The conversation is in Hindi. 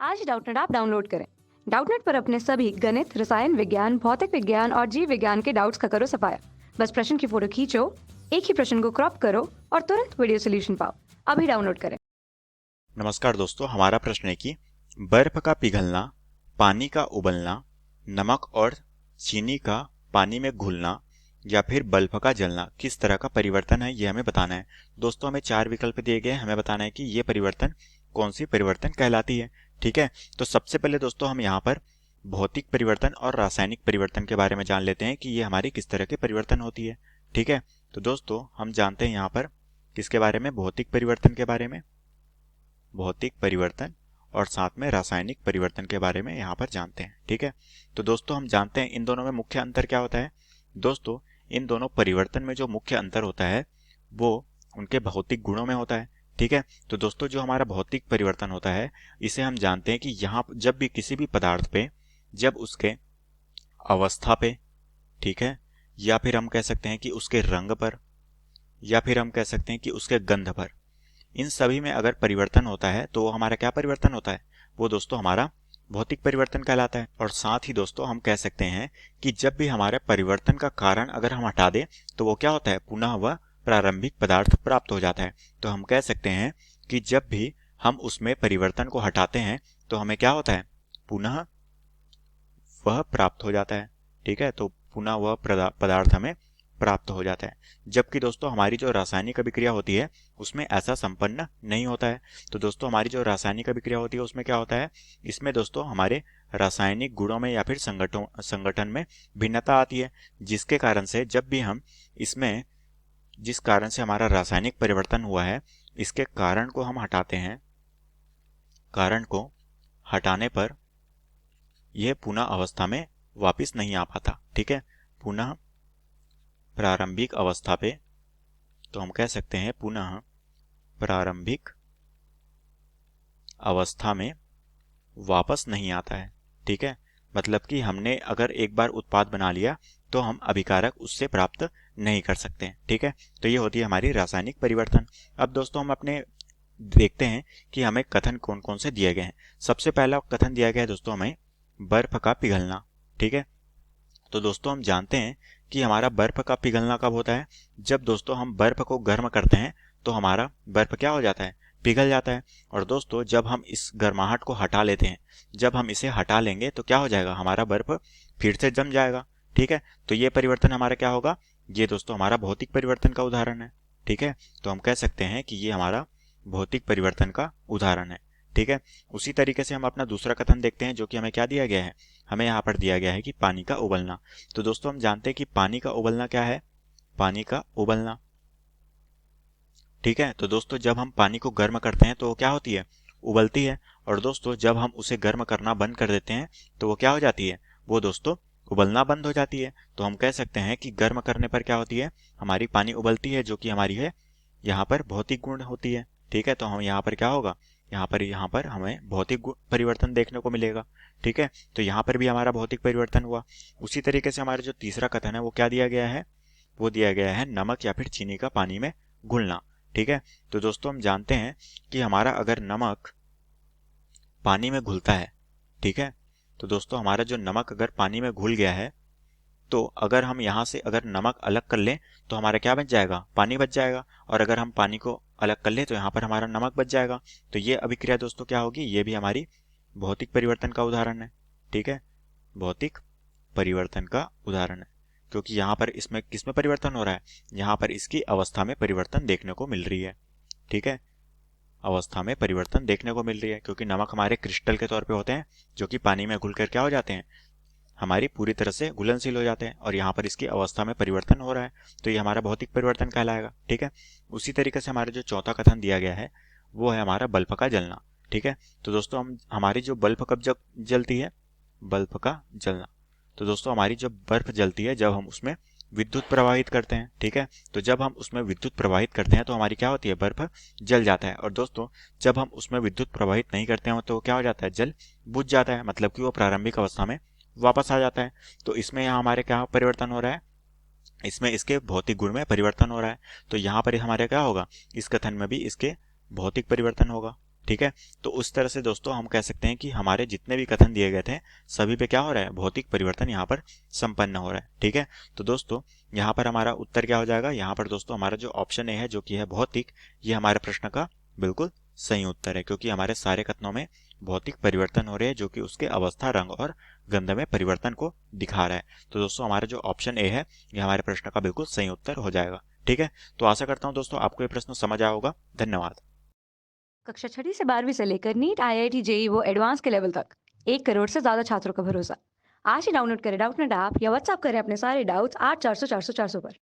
आज डाउटनेट ऐप डाउनलोड करें। डाउटनेट पर अपने सभी गणित, रसायन विज्ञान, भौतिक विज्ञान और जीव विज्ञान के डाउट्स का करो सफाया। बस प्रश्न की फोटो खींचो, एक ही प्रश्न को क्रॉप करो और तुरंत वीडियो सोल्यूशन पाओ। अभी डाउनलोड करें। नमस्कार दोस्तों, हमारा प्रश्न है कि बर्फ का पिघलना, पानी का उबलना, नमक और चीनी का पानी में घुलना या फिर बल्ब का जलना किस तरह का परिवर्तन है, ये हमें बताना है। दोस्तों, हमें 4 विकल्प दिए गए हैं, हमें बताना है कि ये परिवर्तन कौन सी परिवर्तन कहलाती है। ठीक है, तो सबसे पहले दोस्तों हम यहाँ पर भौतिक परिवर्तन और रासायनिक परिवर्तन के बारे में जान लेते हैं कि ये हमारी किस तरह के परिवर्तन होती है। ठीक है, तो दोस्तों हम जानते हैं यहाँ पर किसके बारे में, भौतिक परिवर्तन के बारे में, भौतिक परिवर्तन और साथ में रासायनिक परिवर्तन के बारे में यहाँ पर जानते हैं। ठीक है, तो दोस्तों हम जानते हैं इन दोनों में मुख्य अंतर क्या होता है। दोस्तों, इन दोनों परिवर्तन में जो मुख्य अंतर होता है वो उनके भौतिक गुणों में होता है। ठीक है, तो दोस्तों जो हमारा भौतिक परिवर्तन होता है इसे हम जानते हैं कि यहाँ जब भी किसी भी पदार्थ पे, जब उसके अवस्था पे, ठीक है, या फिर हम कह सकते हैं कि उसके रंग पर, या फिर हम कह सकते हैं कि उसके गंध पर, इन सभी में अगर परिवर्तन होता है तो वो हमारा क्या परिवर्तन होता है, वो दोस्तों हमारा भौतिक परिवर्तन कहलाता है। और साथ ही दोस्तों हम कह सकते हैं कि जब भी हमारे परिवर्तन का कारण अगर हम हटा दें तो वो क्या होता है, पुनः वह प्रारंभिक पदार्थ प्राप्त हो जाता है। तो हम कह सकते हैं कि जब भी हम उसमें परिवर्तन को हटाते हैं तो हमें क्या होता है, पुनः वह प्राप्त हो जाता है। ठीक है, तो पुनः वह पदार्थ हमें प्राप्त हो जाता है। जबकि दोस्तों हमारी जो रासायनिक अभिक्रिया होती है उसमें ऐसा संपन्न नहीं होता है। तो दोस्तों हमारी जो रासायनिक अभिक्रिया होती है उसमें क्या होता है, इसमें दोस्तों हमारे रासायनिक गुणों में या फिर संगठन में भिन्नता आती है, जिसके कारण से जब भी हम इसमें, जिस कारण से हमारा रासायनिक परिवर्तन हुआ है, इसके कारण को हम हटाते हैं, कारण को हटाने पर यह पुनः अवस्था में वापस नहीं आ पाता। ठीक है, पुनः प्रारंभिक अवस्था पे, तो हम कह सकते हैं पुनः प्रारंभिक अवस्था में वापस नहीं आता है। ठीक है, मतलब कि हमने अगर एक बार उत्पाद बना लिया तो हम अभिकारक उससे प्राप्त नहीं कर सकते। ठीक है, तो ये होती है हमारी रासायनिक परिवर्तन। अब दोस्तों हम अपने देखते हैं कि हमें कथन कौन कौन से दिए गए हैं। सबसे पहला कथन दिया गया है दोस्तों हमें बर्फ का पिघलना। ठीक है, तो दोस्तों हम जानते हैं कि हमारा बर्फ का पिघलना कब होता है, जब दोस्तों हम बर्फ को गर्म करते हैं तो हमारा बर्फ क्या हो जाता है, पिघल जाता है। और दोस्तों जब हम इस गर्माहट को हटा लेते हैं, जब हम इसे हटा लेंगे तो क्या हो जाएगा, हमारा बर्फ फिर से जम जाएगा। ठीक है, तो ये परिवर्तन हमारा क्या होगा, ये दोस्तों हमारा भौतिक परिवर्तन का उदाहरण है। ठीक है, तो हम कह सकते हैं कि ये हमारा भौतिक परिवर्तन का उदाहरण है। ठीक है, उसी तरीके से हम अपना दूसरा कथन देखते हैं जो कि हमें क्या दिया गया है, हमें यहाँ पर दिया गया है कि पानी का उबलना। तो दोस्तों हम जानते हैं कि पानी का उबलना क्या है, पानी का उबलना। ठीक है, तो दोस्तों जब हम पानी को गर्म करते हैं तो वो क्या होती है, उबलती है। और दोस्तों जब हम उसे गर्म करना बंद कर देते हैं तो वो क्या हो जाती है, वो दोस्तों उबलना बंद हो जाती है। तो हम कह सकते हैं कि गर्म करने पर क्या होती है, हमारी पानी उबलती है, जो कि हमारी है यहाँ पर भौतिक गुण होती है। ठीक है, तो हम यहाँ पर क्या होगा, यहाँ पर हमें भौतिक परिवर्तन देखने को मिलेगा। ठीक है, तो यहाँ पर भी हमारा भौतिक परिवर्तन हुआ। उसी तरीके से हमारा जो तीसरा कथन है वो क्या दिया गया है, वो दिया गया है नमक या फिर चीनी का पानी में घुलना। ठीक है, तो दोस्तों हम जानते हैं कि हमारा अगर नमक पानी में घुलता है, ठीक है, तो दोस्तों हमारा जो नमक अगर पानी में घुल गया है, तो अगर हम यहाँ से अगर नमक अलग कर लें तो हमारा क्या बच जाएगा, पानी बच जाएगा। और अगर हम पानी को अलग कर लें तो यहाँ पर हमारा नमक बच जाएगा। तो ये अभिक्रिया दोस्तों क्या होगी, ये भी हमारी भौतिक परिवर्तन का उदाहरण है। ठीक है, भौतिक परिवर्तन का उदाहरण है, क्योंकि यहाँ पर इसमें किसमें परिवर्तन हो रहा है, यहाँ पर इसकी अवस्था में परिवर्तन देखने को मिल रही है। ठीक है, अवस्था में परिवर्तन देखने को मिल रही है, क्योंकि नमक हमारे क्रिस्टल के तौर पे होते हैं जो कि पानी में घुलकर क्या हो जाते हैं, हमारी पूरी तरह से घुलनशील हो जाते हैं। और यहाँ पर इसकी अवस्था में परिवर्तन हो रहा है, तो ये हमारा भौतिक परिवर्तन कहलाएगा। ठीक है, उसी तरीके से हमारा जो चौथा कथन दिया गया है वो है हमारा बल्ब का जलना। ठीक है, तो दोस्तों हम हमारी जो बल्ब कब जब जलती है, बल्ब का जलना, तो दोस्तों हमारी जब बर्फ जलती है जब हम उसमें विद्युत प्रवाहित करते हैं। ठीक है, तो जब हम उसमें विद्युत प्रवाहित करते हैं तो हमारी क्या होती है, बर्फ जल जाता है। और दोस्तों जब हम उसमें विद्युत प्रवाहित नहीं करते हैं तो क्या हो जाता है, जल बुझ जाता है, मतलब कि वो प्रारंभिक अवस्था में वापस आ जाता है। तो इसमें यहाँ हमारे क्या परिवर्तन हो रहा है, इसमें इसके भौतिक गुण में परिवर्तन हो रहा है। तो यहाँ पर हमारे क्या होगा, इस कथन में भी इसके भौतिक परिवर्तन होगा। ठीक है। तो उस तरह से दोस्तों हम कह सकते हैं कि हमारे जितने भी कथन दिए गए थे सभी पे क्या हो रहा है, भौतिक परिवर्तन यहाँ पर संपन्न हो रहा है। ठीक है। तो दोस्तों यहाँ पर हमारा उत्तर क्या हो जाएगा, यहाँ पर दोस्तों हमारा जो ऑप्शन ए है जो कि है भौतिक, ये हमारे प्रश्न का बिल्कुल सही उत्तर है, क्योंकि हमारे सारे कथनों में भौतिक परिवर्तन हो रहे हैं जो कि उसके अवस्था, रंग और गंध में परिवर्तन को दिखा रहा है। तो दोस्तों हमारा जो ऑप्शन ए है ये हमारे प्रश्न का बिल्कुल सही उत्तर हो जाएगा। ठीक है। तो आशा करता हूँ दोस्तों आपको ये प्रश्न समझ आया होगा। धन्यवाद। कक्षा 6ठी से 12वीं से लेकर नीट, आईआईटी, जेई वो एडवांस के लेवल तक 1 करोड़ से ज्यादा छात्रों का भरोसा। आज ही डाउनलोड करें डाउटनेट ऐप या व्हाट्सएप करें अपने सारे डाउट्स 8400 400 400 पर।